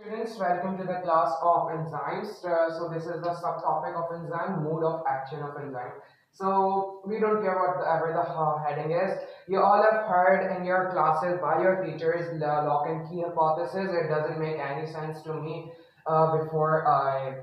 Students, welcome to the class of enzymes. So this is the subtopic of enzyme, mode of action of enzyme. So we don't care whatever the heading is. You all have heard in your classes by your teachers the lock and key hypothesis. It doesn't make any sense to me before I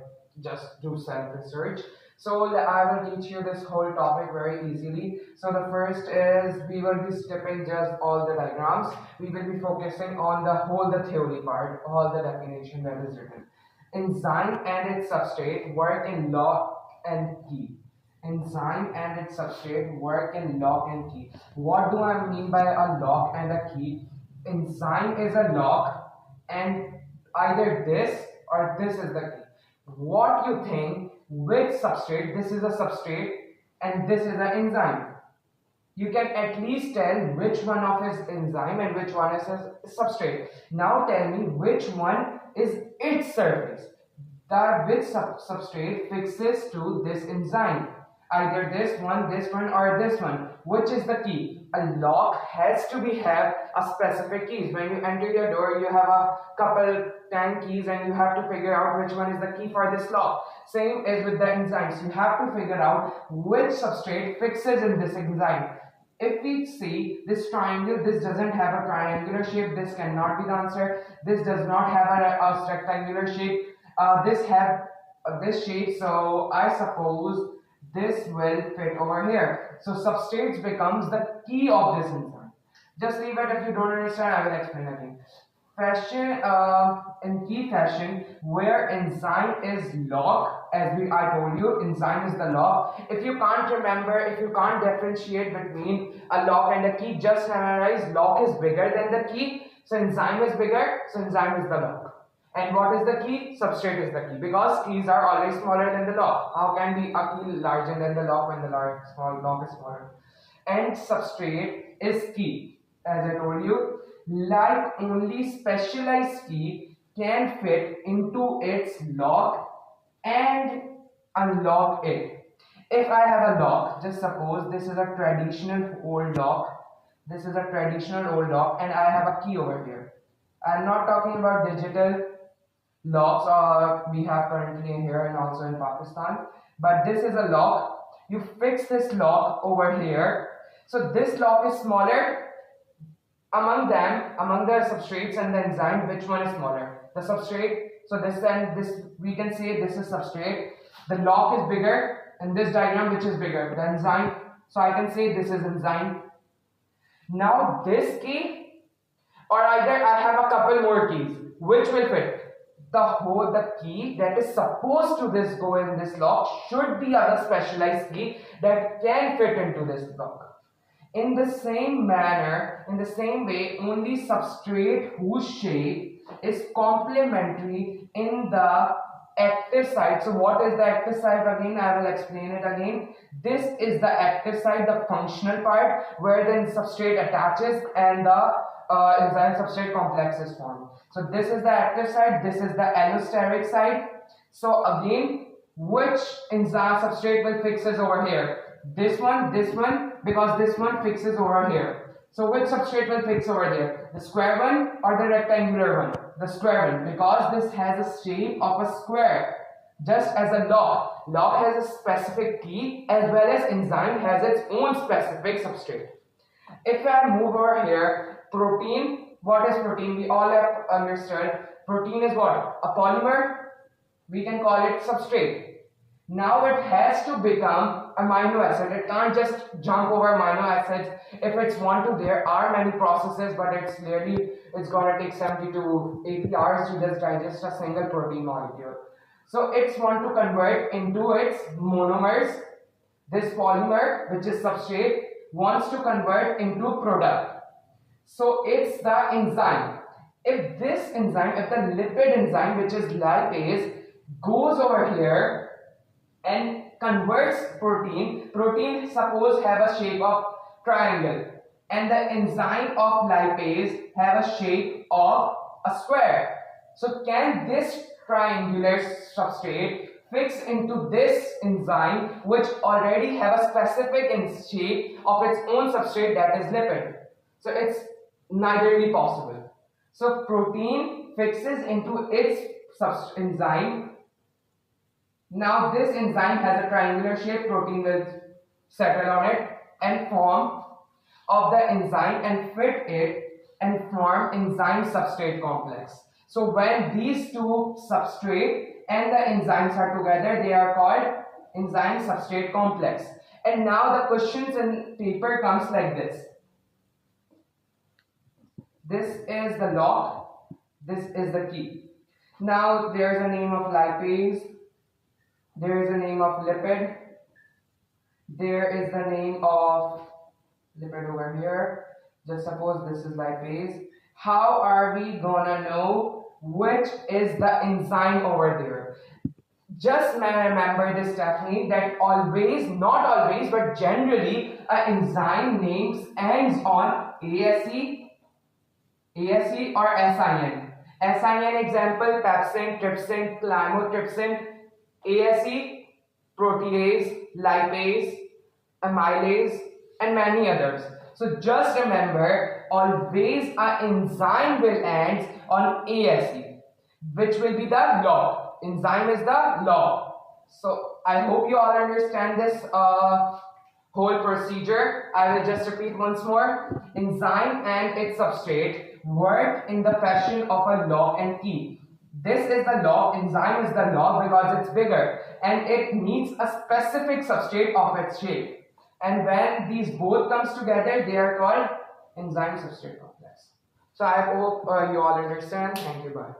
just do self-research. So I will teach you this whole topic very easily. So the first is we will be skipping just all the diagrams. We will be focusing on the theory part, all the definition that is written. Enzyme and its substrate work in lock and key. Enzyme and its substrate work in lock and key. What do I mean by a lock and a key? Enzyme is a lock and either this or this is the key. What you think, which substrate? This is a substrate and this is an enzyme. You can at least tell which one of is enzyme and which one is a substrate. Now tell me which one is its surface. Which substrate fixes to this enzyme. Either this one, or this one. Which is the key? A lock has to have a specific keys. When you enter your door, you have a couple 10 keys and you have to figure out which one is the key for this lock. Same is with the enzymes. You have to figure out which substrate fixes in this enzyme. If we see this triangle, this doesn't have a triangular shape. This cannot be the answer. This does not have a rectangular shape. This have this shape. So I suppose this will fit over here. So substrates becomes the key of this enzyme. Just leave it. If you don't understand, I will explain again. In key fashion, where enzyme is lock, as I told you, enzyme is the lock. If you can't remember, if you can't differentiate between a lock and a key, just memorize lock is bigger than the key. So enzyme is bigger, so enzyme is the lock. And what is the key? Substrate is the key, because keys are always smaller than the lock. How can be a key larger than the lock when the lock is smaller? And substrate is key, as I told you. Like only specialized key can fit into its lock and unlock it. If I have a lock, just suppose this is a traditional old lock. This is a traditional old lock and I have a key over here. I'm not talking about digital locks we have currently in here and also in Pakistan. But this is a lock. You fix this lock over here. So this lock is smaller. Among the substrates and the enzyme, which one is smaller? The substrate. So this and this, we can say this is substrate. The lock is bigger in this diagram, which is bigger, the enzyme. So I can say this is enzyme. Now this key, or either I have a couple more keys. Which will fit? The key that is supposed to go in this lock should be a specialized key that can fit into this lock. In the same manner, in the same way, only substrate whose shape is complementary in the active side. So what is the active side again? I will explain it again. This is the active side, the functional part, where the substrate attaches and the enzyme substrate complex is formed. So this is the active side, this is the allosteric side. So again, which enzyme substrate will fixes over here? This one, because this one fixes over here. So which substrate will fix over there? The square one or the rectangular one? The square one, because this has a shape of a square. Just as a lock. Lock has a specific key as well as enzyme has its own specific substrate. If I move over here, protein, what is protein? We all have understood. Protein is what? A polymer. We can call it substrate. Now it has to become amino acid. It can't just jump over amino acids. If it's one to, there are many processes, but it's gonna take 70 to 80 hours to just digest a single protein molecule. So it's want to convert into its monomers. This polymer, which is substrate, wants to convert into product. So it's the enzyme. If this enzyme, if the lipid enzyme, which is lipase, goes over here and converts protein suppose have a shape of triangle and the enzyme of lipase have a shape of a square. So can this triangular substrate fix into this enzyme which already have a specific shape of its own substrate, that is lipid? So it's neitherly possible. So protein fixes into its enzyme. Now this enzyme has a triangular shape. Protein will settle on it and form of the enzyme and fit it and form enzyme substrate complex. So when these two substrate and the enzymes are together, they are called enzyme substrate complex. And now the questions in paper comes like this. This is the lock, this is the key. Now there's a name of lipase, there is a name of lipid, there is the name of lipid over here. Just suppose this is lipase. How are we gonna know which is the enzyme over there? Just remember this, Stephanie, that always, not always, but generally, an enzyme names ends on ASE or SIN. SIN example, pepsin, trypsin, chymotrypsin. ASE, protease, lipase, amylase, and many others. So just remember, always an enzyme will end on ASE, which will be the log. Enzyme is the log. So I hope you all understand this whole procedure. I will just repeat once more. Enzyme and its substrate work in the fashion of a lock and key. This is the log, enzyme is the log because it's bigger and it needs a specific substrate of its shape. And when these both comes together, they are called enzyme substrate complex. So I hope you all understand. Thank you. Bye.